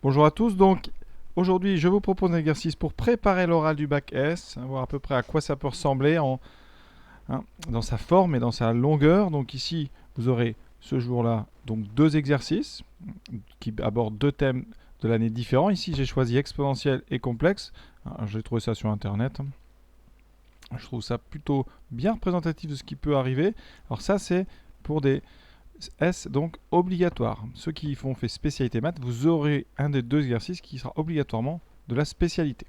Bonjour à tous, donc aujourd'hui je vous propose un exercice pour préparer l'oral du bac S, voir à peu près à quoi ça peut ressembler dans sa forme et dans sa longueur. Donc ici vous aurez ce jour-là donc deux exercices qui abordent deux thèmes de l'année différents. Ici j'ai choisi exponentiel et complexe. J'ai trouvé ça sur internet. Je trouve ça plutôt bien représentatif de ce qui peut arriver. Alors ça c'est pour des S donc obligatoire. Ceux qui font fait spécialité maths, vous aurez un des deux exercices qui sera obligatoirement de la spécialité.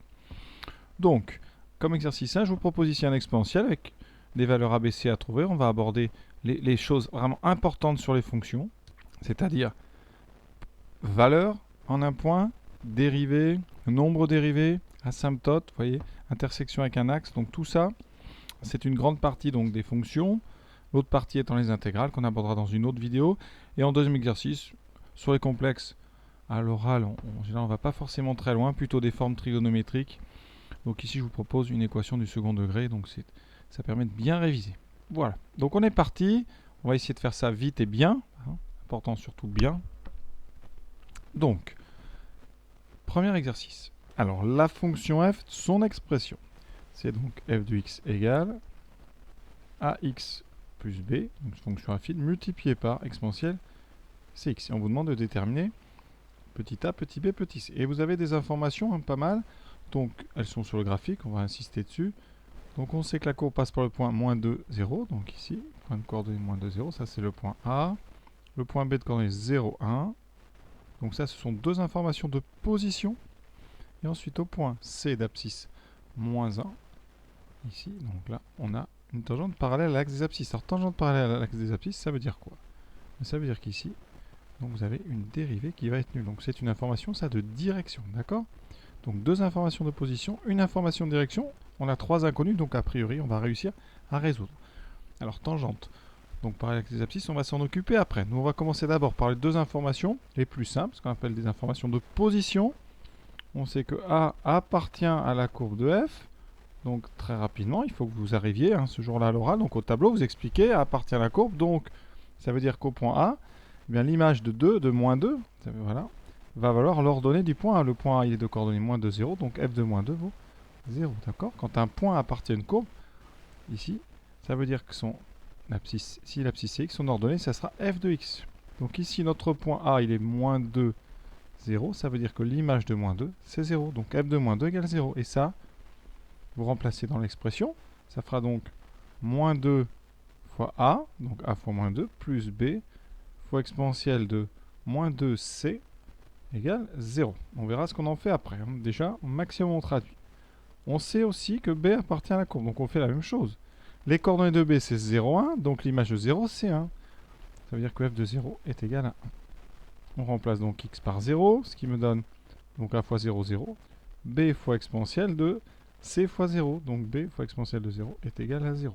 Donc, comme exercice 1, je vous propose ici un exponentiel avec des valeurs ABC à trouver. On va aborder les choses vraiment importantes sur les fonctions, c'est-à-dire valeur en un point, dérivée, nombre dérivé, asymptote, vous voyez, intersection avec un axe. Donc tout ça, c'est une grande partie donc des fonctions. L'autre partie étant les intégrales qu'on abordera dans une autre vidéo. Et en deuxième exercice, sur les complexes, à l'oral, en général, on ne va pas forcément très loin, plutôt des formes trigonométriques. Donc ici, je vous propose une équation du second degré, donc ça permet de bien réviser. Voilà, donc on est parti. On va essayer de faire ça vite et bien. Important surtout bien. Donc, premier exercice. Alors, la fonction f, son expression. C'est donc f de x égale ax plus b, donc fonction affine, multipliée par exponentielle cx. Et on vous demande de déterminer petit a, petit b, petit c. Et vous avez des informations, pas mal. Donc elles sont sur le graphique, on va insister dessus. Donc on sait que la courbe passe par le point moins 2, 0. Donc ici, point de coordonnée moins 2, 0. Ça c'est le point A. Le point B de coordonnée 0, 1. Donc ça ce sont deux informations de position. Et ensuite au point C d'abscisse moins 1. Ici, donc là on a une tangente parallèle à l'axe des abscisses. Alors tangente parallèle à l'axe des abscisses, ça veut dire quoi? Ça veut dire qu'ici, donc vous avez une dérivée qui va être nulle. Donc c'est une information, ça, de direction, d'accord? Donc deux informations de position, une information de direction. On a trois inconnus, donc a priori, on va réussir à résoudre. Alors tangente, donc parallèle à l'axe des abscisses, on va s'en occuper après. Nous, on va commencer d'abord par les deux informations les plus simples, ce qu'on appelle des informations de position. On sait que A appartient à la courbe de F. Donc très rapidement, il faut que vous arriviez ce jour-là à l'oral. Donc au tableau, vous expliquez A appartient à la courbe. Donc ça veut dire qu'au point A, eh bien, l'image de 2, de moins 2, voilà, va valoir l'ordonnée du point A. Le point A, il est de coordonnée moins 2, 0. Donc f de moins 2 vaut 0. D'accord? Quand un point appartient à une courbe, ici, ça veut dire que son abscisse, si l'abscisse est x, son ordonnée, ça sera f de x. Donc ici, notre point A, il est moins 2, 0. Ça veut dire que l'image de moins 2, c'est 0. Donc f de moins 2 égale 0. Et ça, vous remplacez dans l'expression, ça fera donc moins 2 fois A, donc A fois moins 2, plus B fois exponentielle de moins 2C égale 0. On verra ce qu'on en fait après. Déjà, au maximum on traduit. On sait aussi que B appartient à la courbe, donc on fait la même chose. Les coordonnées de B c'est 0, 1, donc l'image de 0 c'est 1. Ça veut dire que f de 0 est égal à 1. On remplace donc x par 0, ce qui me donne donc A fois 0, 0. B fois exponentielle de C fois 0. Donc B fois exponentielle de 0 est égal à 0.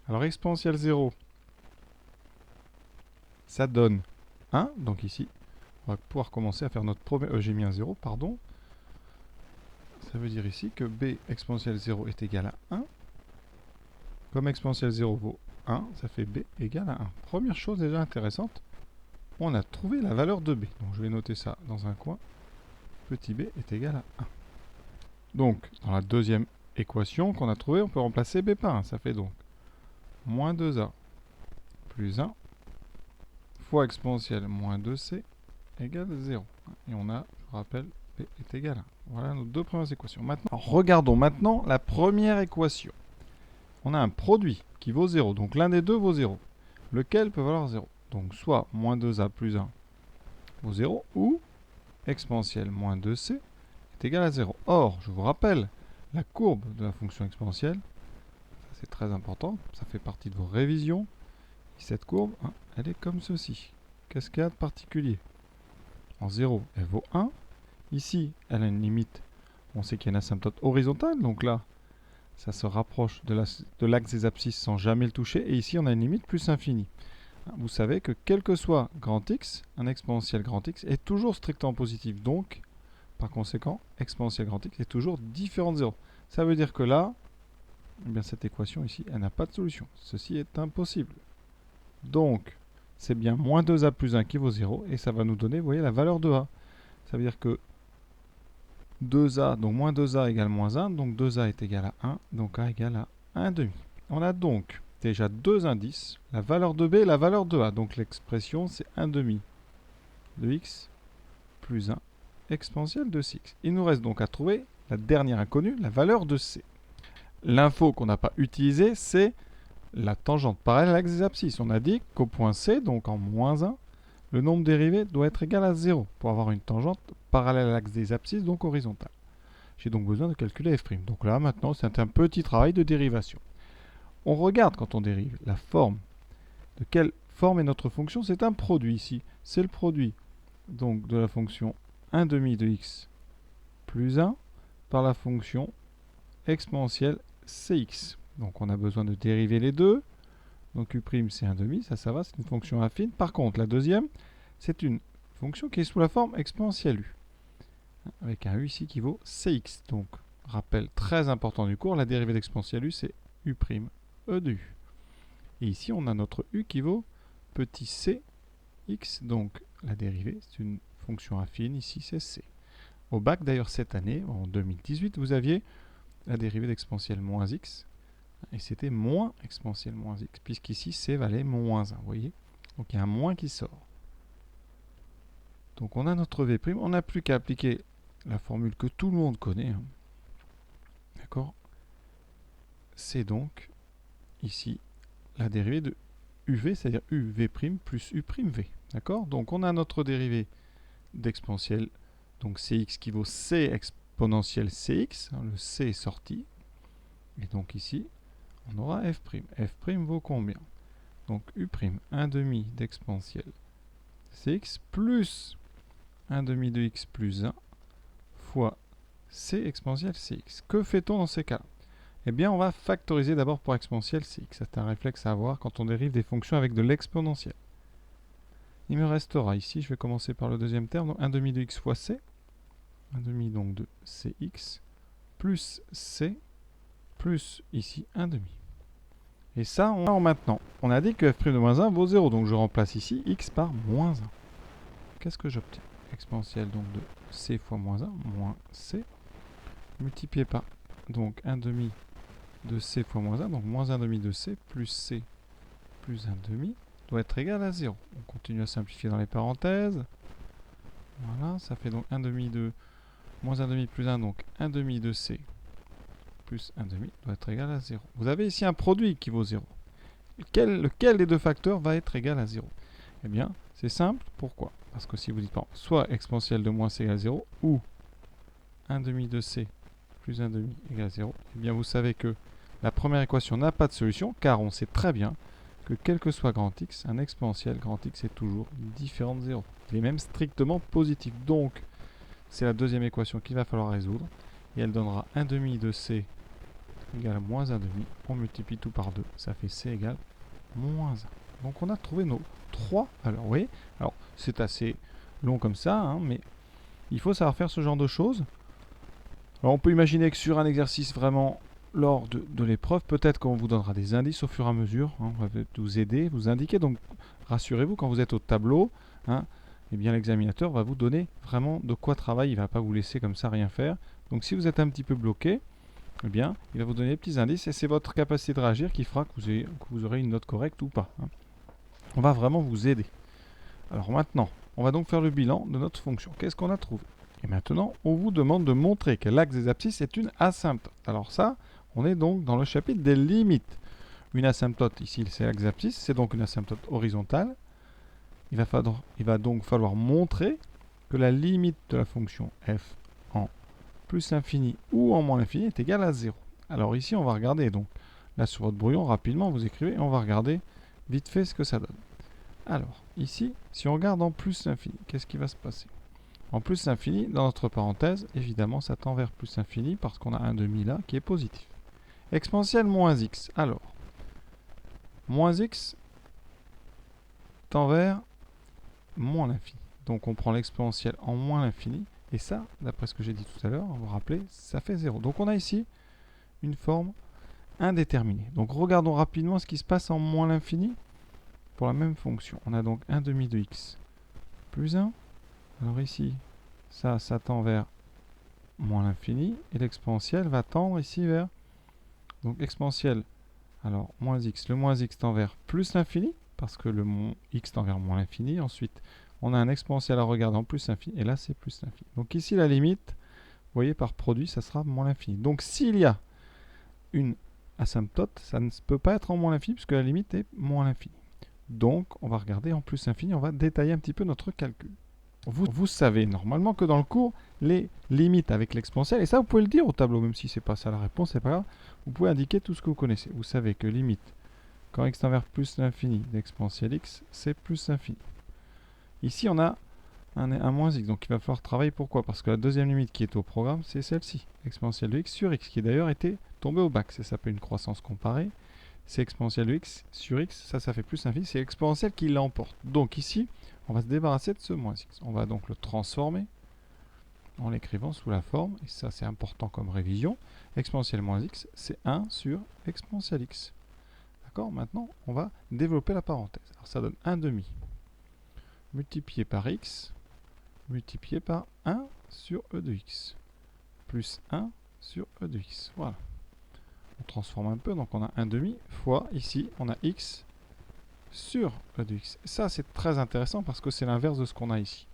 Alors exponentielle 0, ça donne 1. Donc ici, on va pouvoir commencer à faire notre premier... j'ai mis un 0, pardon. Ça veut dire ici que B exponentielle 0 est égal à 1. Comme exponentielle 0 vaut 1, ça fait B égale à 1. Première chose déjà intéressante, on a trouvé la valeur de B. Donc je vais noter ça dans un coin. Petit b est égal à 1. Donc, dans la deuxième équation qu'on a trouvée, on peut remplacer b par 1. Ça fait donc moins 2a plus 1 fois exponentielle moins 2c égale 0. Et on a, je rappelle, b est égal à 1. Voilà nos deux premières équations. Maintenant, regardons maintenant la première équation. On a un produit qui vaut 0. Donc l'un des deux vaut 0. Lequel peut valoir 0? Donc soit moins 2a plus 1 vaut 0 ou exponentielle moins 2c est égal à 0. Or, je vous rappelle, la courbe de la fonction exponentielle, c'est très important, ça fait partie de vos révisions. Cette courbe, elle est comme ceci. Qu'est-ce qu'il y a de particulier? En 0, elle vaut 1. Ici, elle a une limite. On sait qu'il y a une asymptote horizontale, donc là, ça se rapproche de l'axe des abscisses sans jamais le toucher. Et ici, on a une limite plus infinie. Vous savez que quel que soit grand x, un exponentiel grand x est toujours strictement positif. Donc, par conséquent, exponentielle grand x est toujours différent de 0. Ça veut dire que là, eh bien cette équation ici, elle n'a pas de solution. Ceci est impossible. Donc, c'est bien moins 2a plus 1 qui vaut 0. Et ça va nous donner, vous voyez, la valeur de a. Ça veut dire que 2a, donc moins 2a égale moins 1, donc 2a est égal à 1, donc a égale à 1 demi. On a donc déjà deux indices, la valeur de b et la valeur de a. Donc l'expression c'est 1 demi de x plus 1 exponentielle de cx. Il nous reste donc à trouver la dernière inconnue, la valeur de c. L'info qu'on n'a pas utilisée, c'est la tangente parallèle à l'axe des abscisses. On a dit qu'au point C, donc en moins 1, le nombre dérivé doit être égal à 0 pour avoir une tangente parallèle à l'axe des abscisses, donc horizontale. J'ai donc besoin de calculer f'. Donc là, maintenant, c'est un petit travail de dérivation. On regarde quand on dérive la forme. De quelle forme est notre fonction? C'est un produit ici. C'est le produit donc de la fonction 1 demi de x plus 1 par la fonction exponentielle cx. Donc on a besoin de dériver les deux. Donc u' c'est 1 demi, ça va, c'est une fonction affine. Par contre, la deuxième, c'est une fonction qui est sous la forme exponentielle u. Avec un u ici qui vaut cx. Donc, rappel très important du cours, la dérivée d'exponentielle u, c'est u' e de u. Et ici, on a notre u qui vaut petit c x. Donc, la dérivée, c'est une fonction affine. Ici, c'est c. Au bac, d'ailleurs, cette année, en 2018, vous aviez la dérivée d'exponentielle moins x. Et c'était moins exponentielle moins x, puisqu'ici, c valait moins 1, vous voyez. Donc, il y a un moins qui sort. Donc, on a notre v'. On n'a plus qu'à appliquer la formule que tout le monde connaît. Hein. D'accord? C'est donc, ici, la dérivée de uv, c'est-à-dire uv' plus u'v. D'accord? Donc, on a notre dérivée d'exponentielle, donc cx qui vaut c exponentielle cx. Hein, le c est sorti. Et donc, ici, on aura f'. f' vaut combien? Donc, u', 1 demi d'exponentielle cx plus 1 demi de x plus 1 fois c exponentielle cx. Que fait-on dans ces cas-là? Eh bien, on va factoriser d'abord pour exponentielle cx. C'est un réflexe à avoir quand on dérive des fonctions avec de l'exponentielle. Il me restera ici, je vais commencer par le deuxième terme, donc 1 demi de x fois c. 1 demi donc de cx plus c plus ici 1 demi. Et ça, on a maintenant. On a dit que f' de moins 1 vaut 0, donc je remplace ici x par moins 1. Qu'est-ce que j'obtiens? Exponentielle donc de c fois moins 1, moins c, multiplié par donc 1 demi de c fois moins 1, donc moins 1 demi de c plus c plus 1 demi doit être égal à 0. On continue à simplifier dans les parenthèses. Voilà, ça fait donc 1 demi de moins 1 demi plus 1, donc 1 demi de c plus 1 demi doit être égal à 0. Vous avez ici un produit qui vaut 0. Lequel des deux facteurs va être égal à 0? Eh bien, c'est simple. Pourquoi? Parce que si vous dites soit exponentielle de moins c égale 0 ou 1 demi de c plus 1 demi égale 0, eh bien vous savez que la première équation n'a pas de solution car on sait très bien que quel que soit grand x, un exponentiel grand x est toujours différent de 0. Il est même strictement positif. Donc, c'est la deuxième équation qu'il va falloir résoudre. Et elle donnera 1 demi de c égale moins 1 demi. On multiplie tout par 2. Ça fait c égale moins 1. Donc on a trouvé nos 3 valeurs. Vous voyez? Alors, c'est assez long comme ça, hein, mais il faut savoir faire ce genre de choses. Alors, on peut imaginer que sur un exercice vraiment lors de l'épreuve, peut-être qu'on vous donnera des indices au fur et à mesure. Hein, on va vous aider, vous indiquer. Donc, rassurez-vous, quand vous êtes au tableau, hein, eh bien l'examinateur va vous donner vraiment de quoi travailler. Il ne va pas vous laisser comme ça rien faire. Donc, si vous êtes un petit peu bloqué, eh bien, il va vous donner des petits indices et c'est votre capacité de réagir qui fera que vous aurez une note correcte ou pas. Hein. On va vraiment vous aider. Alors maintenant, on va donc faire le bilan de notre fonction. Qu'est-ce qu'on a trouvé? Et maintenant, on vous demande de montrer que l'axe des abscisses est une asymptote. Alors ça, on est donc dans le chapitre des limites. Une asymptote, ici, c'est l'axe des abscisses, c'est donc une asymptote horizontale. Il va donc falloir montrer que la limite de la fonction f en plus l'infini ou en moins l'infini est égale à 0. Alors ici, on va regarder. Donc là, sur votre brouillon, rapidement, vous écrivez et on va regarder vite fait ce que ça donne. Alors, ici, si on regarde en plus l'infini, qu'est-ce qui va se passer? En plus l'infini, dans notre parenthèse, évidemment, ça tend vers plus l'infini parce qu'on a un demi là qui est positif. Exponentielle moins x. Alors, moins x tend vers moins l'infini. Donc, on prend l'exponentielle en moins l'infini. Et ça, d'après ce que j'ai dit tout à l'heure, vous vous rappelez, ça fait 0. Donc, on a ici une forme indéterminée. Donc, regardons rapidement ce qui se passe en moins l'infini pour la même fonction. On a donc 1 demi de x plus 1. Alors ici, ça tend vers moins l'infini, et l'exponentielle va tendre ici vers, donc exponentielle, alors moins x, le moins x tend vers plus l'infini, parce que le x tend vers moins l'infini, ensuite on a un exponentiel à regarder en plus l'infini, et là c'est plus l'infini. Donc ici la limite, vous voyez par produit, ça sera moins l'infini. Donc s'il y a une asymptote, ça ne peut pas être en moins l'infini, puisque la limite est moins l'infini. Donc on va regarder en plus l'infini, on va détailler un petit peu notre calcul. Vous savez normalement que dans le cours, les limites avec l'exponentielle, et ça vous pouvez le dire au tableau, même si c'est pas ça la réponse, c'est pas grave, vous pouvez indiquer tout ce que vous connaissez. Vous savez que limite, quand x tend vers plus l'infini d'exponentielle x, c'est plus l'infini. Ici on a un moins x, donc il va falloir travailler. Pourquoi? Parce que la deuxième limite qui est au programme, c'est celle-ci, exponentielle de x sur x, qui d'ailleurs était tombée au bac. Ça s'appelle une croissance comparée. C'est exponentielle de x sur x, ça fait plus l'infini, c'est l'exponentielle qui l'emporte. Donc ici, on va se débarrasser de ce moins x. On va donc le transformer en l'écrivant sous la forme, et ça c'est important comme révision, exponentielle moins x, c'est 1 sur exponentielle x. D'accord? Maintenant, on va développer la parenthèse. Alors ça donne 1 demi multiplié par x, multiplié par 1 sur e de x, plus 1 sur e de x. Voilà. On transforme un peu, donc on a 1 demi fois, ici, on a x sur e de x. Ça, c'est très intéressant parce que c'est l'inverse de ce qu'on a ici.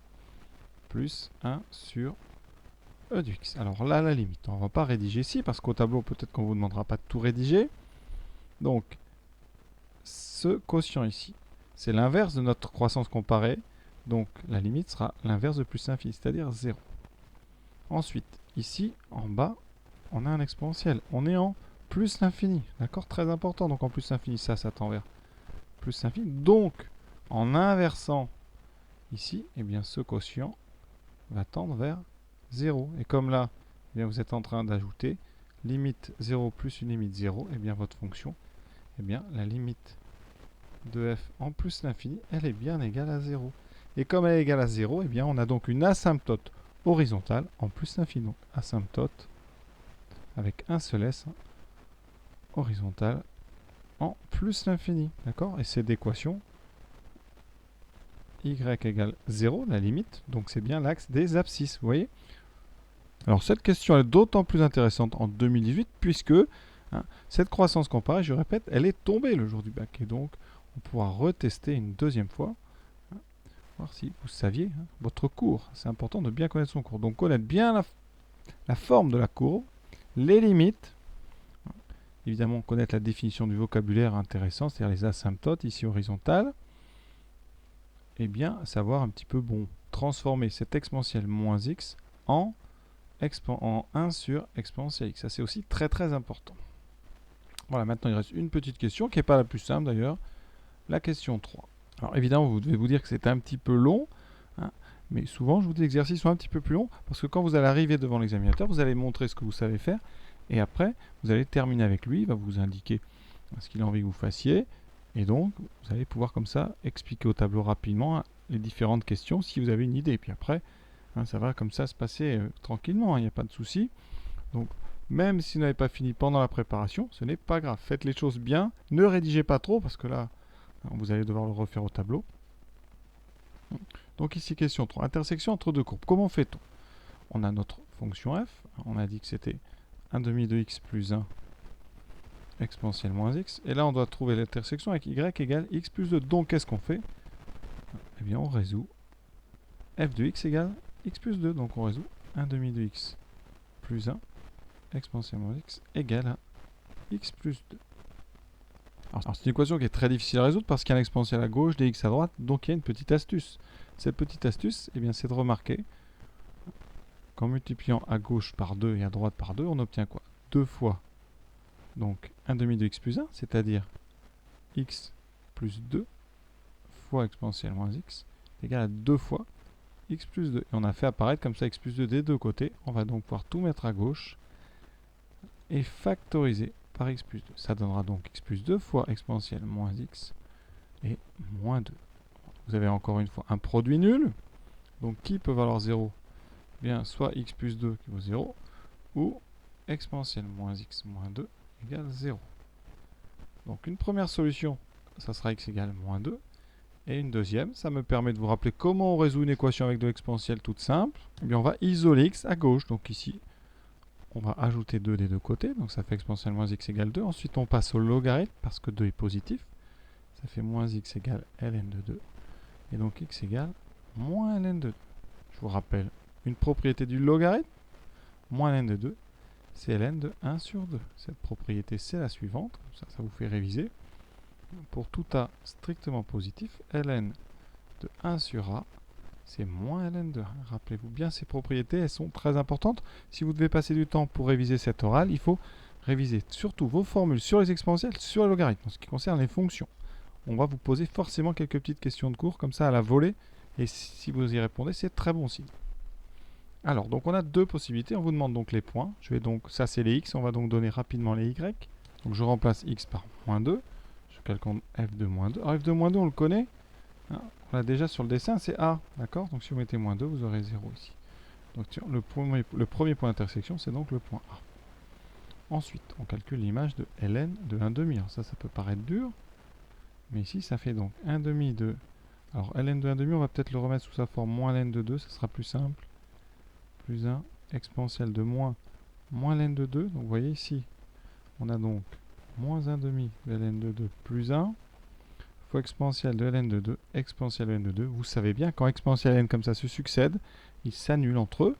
Plus 1 sur e de x. Alors là, la limite, on ne va pas rédiger ici parce qu'au tableau, peut-être qu'on ne vous demandera pas de tout rédiger. Donc, ce quotient ici, c'est l'inverse de notre croissance comparée. Donc, la limite sera l'inverse de plus l'infini, c'est-à-dire 0. Ensuite, ici, en bas, on a un exponentiel. On est en plus l'infini, d'accord? Très important. Donc, en plus l'infini, ça tend vers plus l'infini. Donc, en inversant ici, eh bien, ce quotient va tendre vers 0. Et comme là, eh bien, vous êtes en train d'ajouter limite 0 plus une limite 0, eh bien, votre fonction, eh bien, la limite de f en plus l'infini, elle est bien égale à 0. Et comme elle est égale à 0, eh bien, on a donc une asymptote horizontale en plus l'infini. Donc, asymptote avec un seul s, horizontale en plus l'infini. D'accord? Et c'est d'équation y égale 0, la limite. Donc, c'est bien l'axe des abscisses. Vous voyez? Alors, cette question est d'autant plus intéressante en 2018 puisque cette croissance comparée, je répète, elle est tombée le jour du bac. Et donc, on pourra retester une deuxième fois, voir si vous saviez votre cours. C'est important de bien connaître son cours. Donc, connaître bien la forme de la courbe, les limites, évidemment connaître la définition du vocabulaire intéressant, c'est-à-dire les asymptotes, ici horizontales, et bien savoir un petit peu, bon, transformer cette exponentielle moins x en 1 sur exponentielle x. Ça c'est aussi très très important. Voilà, maintenant il reste une petite question qui n'est pas la plus simple d'ailleurs, la question 3. Alors évidemment vous devez vous dire que c'est un petit peu long, mais souvent je vous dis que les exercices sont un petit peu plus longs, parce que quand vous allez arriver devant l'examinateur, vous allez montrer ce que vous savez faire, et après vous allez terminer avec lui, il va vous indiquer ce qu'il a envie que vous fassiez, et donc vous allez pouvoir comme ça expliquer au tableau rapidement les différentes questions si vous avez une idée. Et puis après, ça va comme ça se passer tranquillement, il n'y a pas de souci. Donc même si vous n'avez pas fini pendant la préparation, ce n'est pas grave. Faites les choses bien, ne rédigez pas trop, parce que là, vous allez devoir le refaire au tableau. Donc ici, question 3. Intersection entre deux courbes. Comment fait-on? On a notre fonction f. On a dit que c'était 1 demi de x plus 1 exponentielle moins x. Et là, on doit trouver l'intersection avec y égale x plus 2. Donc, qu'est-ce qu'on fait? Eh bien, on résout f de x égale x plus 2. Donc, on résout 1 demi de x plus 1 exponentielle moins x égale à x plus 2. Alors, c'est une équation qui est très difficile à résoudre parce qu'il y a un exponentiel à gauche, des x à droite. Donc, il y a une petite astuce. Cette petite astuce, eh bien, c'est de remarquer qu'en multipliant à gauche par 2 et à droite par 2, on obtient quoi? 2 fois donc 1 demi de x plus 1, c'est-à-dire x plus 2 fois exponentielle moins x est égal à 2 fois x plus 2. Et on a fait apparaître comme ça x plus 2 des deux côtés. On va donc pouvoir tout mettre à gauche et factoriser par x plus 2. Ça donnera donc x plus 2 fois exponentielle moins x et moins 2. Vous avez encore une fois un produit nul. Donc qui peut valoir 0? Bien, soit x plus 2 qui vaut 0, ou exponentielle moins x moins 2 égale 0. Donc une première solution, ça sera x égale moins 2. Et une deuxième, ça me permet de vous rappeler comment on résout une équation avec de l'exponentielle toute simple. Eh bien, on va isoler x à gauche. Donc ici, on va ajouter 2 des deux côtés. Donc ça fait exponentielle moins x égale 2. Ensuite, on passe au logarithme parce que 2 est positif. Ça fait moins x égale ln de 2. Et donc x égale moins ln de 2. Je vous rappelle une propriété du logarithme. Moins ln de 2, c'est ln de 1 sur 2. Cette propriété, c'est la suivante. Ça vous fait réviser. Pour tout a strictement positif, ln de 1 sur a, c'est moins ln de 1. Rappelez-vous bien, ces propriétés, elles sont très importantes. Si vous devez passer du temps pour réviser cet oral, il faut réviser surtout vos formules sur les exponentielles, sur les logarithmes, en ce qui concerne les fonctions. On va vous poser forcément quelques petites questions de cours, comme ça à la volée, et si vous y répondez, c'est très bon signe. Alors, donc on a deux possibilités, on vous demande donc les points. Ça c'est les x, on va donc donner rapidement les y. Donc je remplace x par moins 2. Je calcule f de moins 2. Alors f de moins 2, on le connaît. Hein, on l'a déjà sur le dessin, c'est a. D'accord? Donc si vous mettez moins 2, vous aurez 0 ici. Donc le premier point d'intersection, c'est donc le point A. Ensuite, on calcule l'image de ln de 1 demi. Alors ça peut paraître dur. Mais ici, ça fait donc 1 demi de... Alors ln de 1 demi, on va peut-être le remettre sous sa forme moins ln de 2, ça sera plus simple. Plus 1 exponentielle de moins ln de 2. Donc vous voyez ici, on a donc moins 1 demi de ln de 2 plus 1 fois exponentielle de ln de 2, exponentielle de ln de 2. Vous savez bien, quand exponentielle n comme ça se succèdent, ils s'annulent entre eux.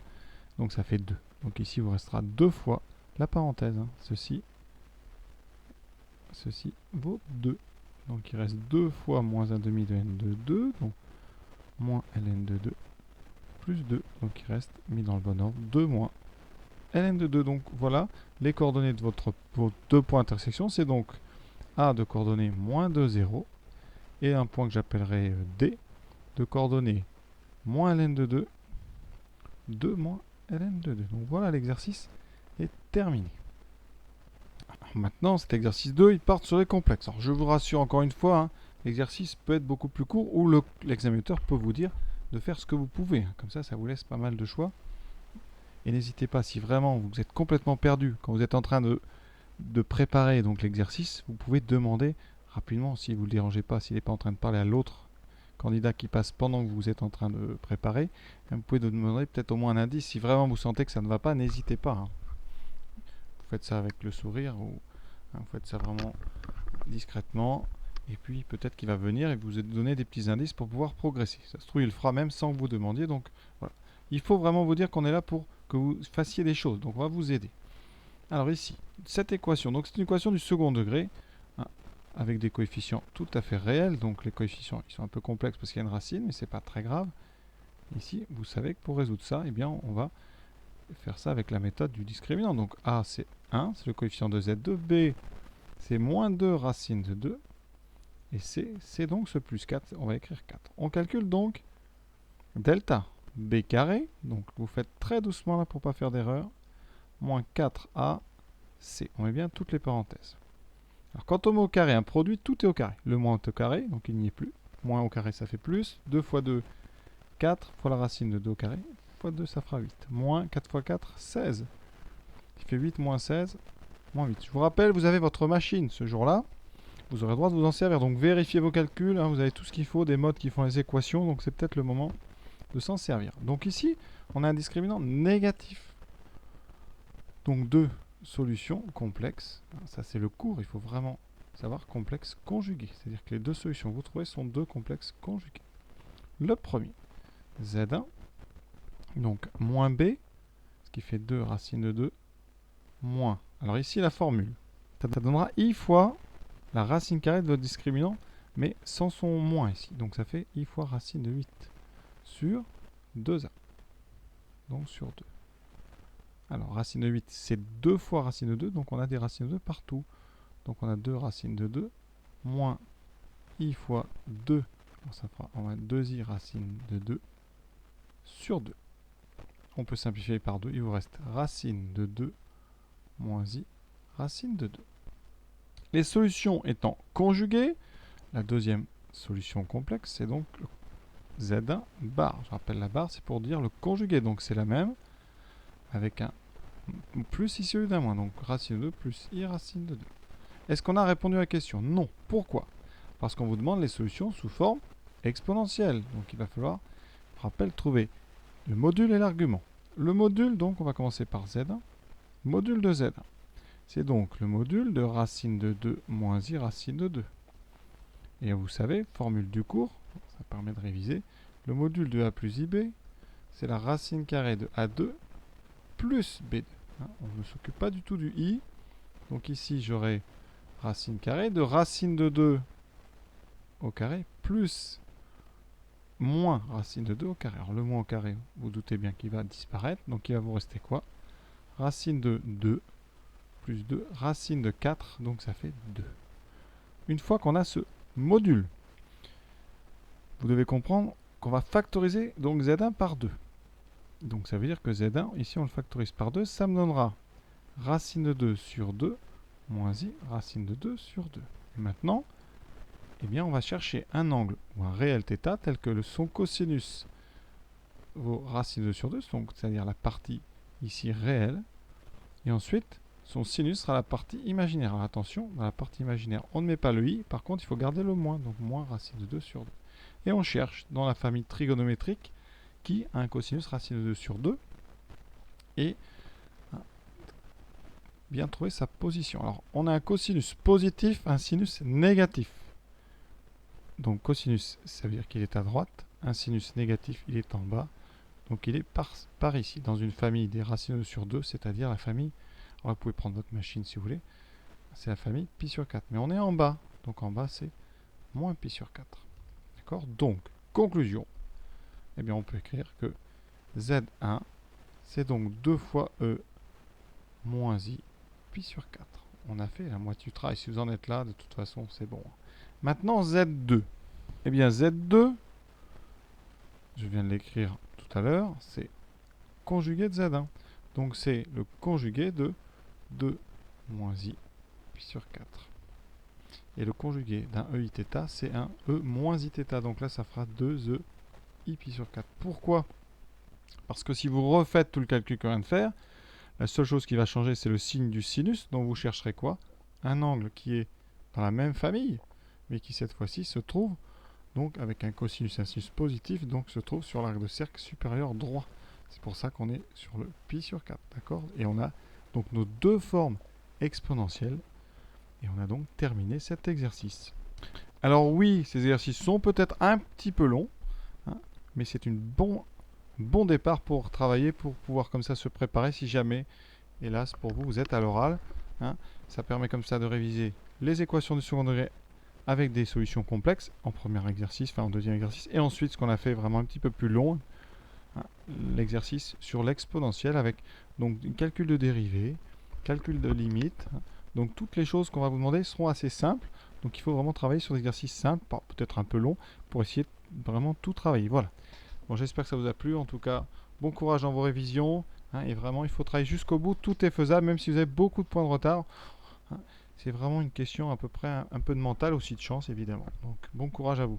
Donc ça fait 2. Donc ici, il vous restera 2 fois la parenthèse. Hein. Ceci vaut 2. Donc il reste 2 fois moins 1 demi de n de 2. Donc moins ln de 2 plus 2, donc il reste, mis dans le bon ordre, 2 moins ln de 2. Donc voilà, les coordonnées de vos deux points d'intersection, c'est donc A de coordonnées moins 2, 0, et un point que j'appellerai D, de coordonnées moins ln de 2, 2 moins ln de 2. Donc voilà, l'exercice est terminé. Alors maintenant, cet exercice 2, il part sur les complexes. Alors je vous rassure encore une fois, hein, l'exercice peut être beaucoup plus court, ou l'examinateur peut vous dire de faire ce que vous pouvez. Comme ça vous laisse pas mal de choix. Et n'hésitez pas, si vraiment vous êtes complètement perdu, quand vous êtes en train de préparer donc l'exercice, vous pouvez demander rapidement, si vous ne le dérangez pas, s'il n'est pas en train de parler à l'autre candidat qui passe pendant que vous êtes en train de préparer, vous pouvez demander peut-être au moins un indice. Si vraiment vous sentez que ça ne va pas, n'hésitez pas. Hein. Vous faites ça avec le sourire, ou vous faites ça vraiment discrètement. Et puis peut-être qu'il va venir et vous donner des petits indices pour pouvoir progresser. Ça se trouve, il le fera même sans que vous demandiez. Donc voilà. Il faut vraiment vous dire qu'on est là pour que vous fassiez des choses. Donc on va vous aider. Alors ici, cette équation, donc c'est une équation du second degré, hein, avec des coefficients tout à fait réels. Donc les coefficients, ils sont un peu complexes parce qu'il y a une racine, mais c'est pas très grave. Ici, vous savez que pour résoudre ça, eh bien, on va faire ça avec la méthode du discriminant. Donc A, c'est 1, c'est le coefficient de Z2. B, c'est moins 2 racine de 2. Et C, c'est donc ce plus 4, on va écrire 4. On calcule donc delta B carré, donc vous faites très doucement là pour ne pas faire d'erreur, moins 4A, C. On met bien toutes les parenthèses. Alors quand on met au carré un produit, tout est au carré. Le moins est au carré, donc il n'y est plus. Moins au carré, ça fait plus. 2 fois 2, 4 fois la racine de 2 au carré. Fois 2, ça fera 8. Moins 4 fois 4, 16. Qui fait 8 moins 16, moins 8. Je vous rappelle, vous avez votre machine ce jour-là. Vous aurez le droit de vous en servir. Donc vérifiez vos calculs. Hein, vous avez tout ce qu'il faut, des modes qui font les équations. Donc c'est peut-être le moment de s'en servir. Donc ici, on a un discriminant négatif. Donc deux solutions complexes. Ça c'est le cours. Il faut vraiment savoir complexe conjugué. C'est-à-dire que les deux solutions que vous trouvez sont deux complexes conjugués. Le premier, Z1. Donc moins B, ce qui fait 2 racine de 2, moins. Alors ici la formule. Ça donnera I fois la racine carrée de votre discriminant, mais sans son moins ici. Donc ça fait I fois racine de 8 sur 2A. Donc sur 2. Alors racine de 8, c'est 2 fois racine de 2, donc on a des racines de 2 partout. Donc on a 2 racines de 2, moins I fois 2. Alors ça fera, on va 2I racine de 2 sur 2. On peut simplifier par 2, il vous reste racine de 2 moins I racine de 2. Les solutions étant conjuguées, la deuxième solution complexe, c'est donc le Z1 bar. Je rappelle la barre, c'est pour dire le conjugué. Donc c'est la même, avec un plus ici au lieu d'un moins. Donc racine de 2 plus I racine de 2. Est-ce qu'on a répondu à la question? Non. Pourquoi? Parce qu'on vous demande les solutions sous forme exponentielle. Donc il va falloir, je rappelle, trouver le module et l'argument. Le module, donc, on va commencer par Z1. Module de Z1. C'est donc le module de racine de 2 moins I racine de 2. Et vous savez, formule du cours, ça permet de réviser. Le module de A plus IB, c'est la racine carrée de A2 plus B2. On ne s'occupe pas du tout du I. Donc ici, j'aurai racine carrée de racine de 2 au carré plus moins racine de 2 au carré. Alors le moins au carré, vous doutez bien qu'il va disparaître. Donc il va vous rester quoi? Racine de 2 plus 2, racine de 4, donc ça fait 2. Une fois qu'on a ce module, vous devez comprendre qu'on va factoriser donc Z1 par 2. Donc ça veut dire que Z1, ici on le factorise par 2, ça me donnera racine de 2 sur 2 moins I racine de 2 sur 2. Et maintenant, eh bien, on va chercher un angle ou un réel θ tel que son cosinus vaut racine de 2 sur 2, c'est-à-dire la partie ici réelle. Et ensuite, son sinus sera la partie imaginaire. Alors attention, dans la partie imaginaire, on ne met pas le i, par contre, il faut garder le moins, donc moins racine de 2 sur 2. Et on cherche dans la famille trigonométrique qui a un cosinus racine de 2 sur 2 et bien trouver sa position. Alors, on a un cosinus positif, un sinus négatif. Donc cosinus, ça veut dire qu'il est à droite. Un sinus négatif, il est en bas. Donc il est par ici, dans une famille des racines de 2 sur 2, c'est-à-dire la famille, alors vous pouvez prendre votre machine si vous voulez, c'est la famille pi sur 4. Mais on est en bas, donc en bas c'est moins pi sur 4. D'accord? Donc, conclusion, eh bien on peut écrire que Z1, c'est donc 2 fois E moins I pi sur 4. On a fait la moitié du travail. Si vous en êtes là, de toute façon, c'est bon. Maintenant, Z2. Eh bien, Z2, je viens de l'écrire tout à l'heure, c'est conjugué de Z1. Donc, c'est le conjugué de 2 moins I pi sur 4. Et le conjugué d'un EIθ, c'est un E moins Iθ. Donc là, ça fera 2E I pi sur 4. Pourquoi? Parce que si vous refaites tout le calcul qu'on vient de faire, la seule chose qui va changer, c'est le signe du sinus. Donc vous chercherez quoi? Un angle qui est dans la même famille, mais qui cette fois-ci se trouve donc avec un cosinus et un sinus positif, donc se trouve sur l'arc de cercle supérieur droit. C'est pour ça qu'on est sur le pi sur 4, d'accord? Et on a donc nos deux formes exponentielles. Et on a donc terminé cet exercice. Alors oui, ces exercices sont peut-être un petit peu longs, hein, mais c'est un bon départ pour travailler, pour pouvoir comme ça se préparer si jamais, hélas pour vous, vous êtes à l'oral. Hein. Ça permet comme ça de réviser les équations du second degré avec des solutions complexes en premier exercice, enfin en deuxième exercice, et ensuite ce qu'on a fait vraiment un petit peu plus long, hein, l'exercice sur l'exponentielle avec donc un calcul de dérivée, calcul de limite. Hein. Donc toutes les choses qu'on va vous demander seront assez simples. Donc il faut vraiment travailler sur des exercices simples, peut-être un peu longs, pour essayer de vraiment tout travailler. Voilà. Bon, j'espère que ça vous a plu. En tout cas, bon courage dans vos révisions. Hein, et vraiment, il faut travailler jusqu'au bout. Tout est faisable, même si vous avez beaucoup de points de retard. Hein, c'est vraiment une question à peu près un peu de mental, aussi de chance, évidemment. Donc bon courage à vous.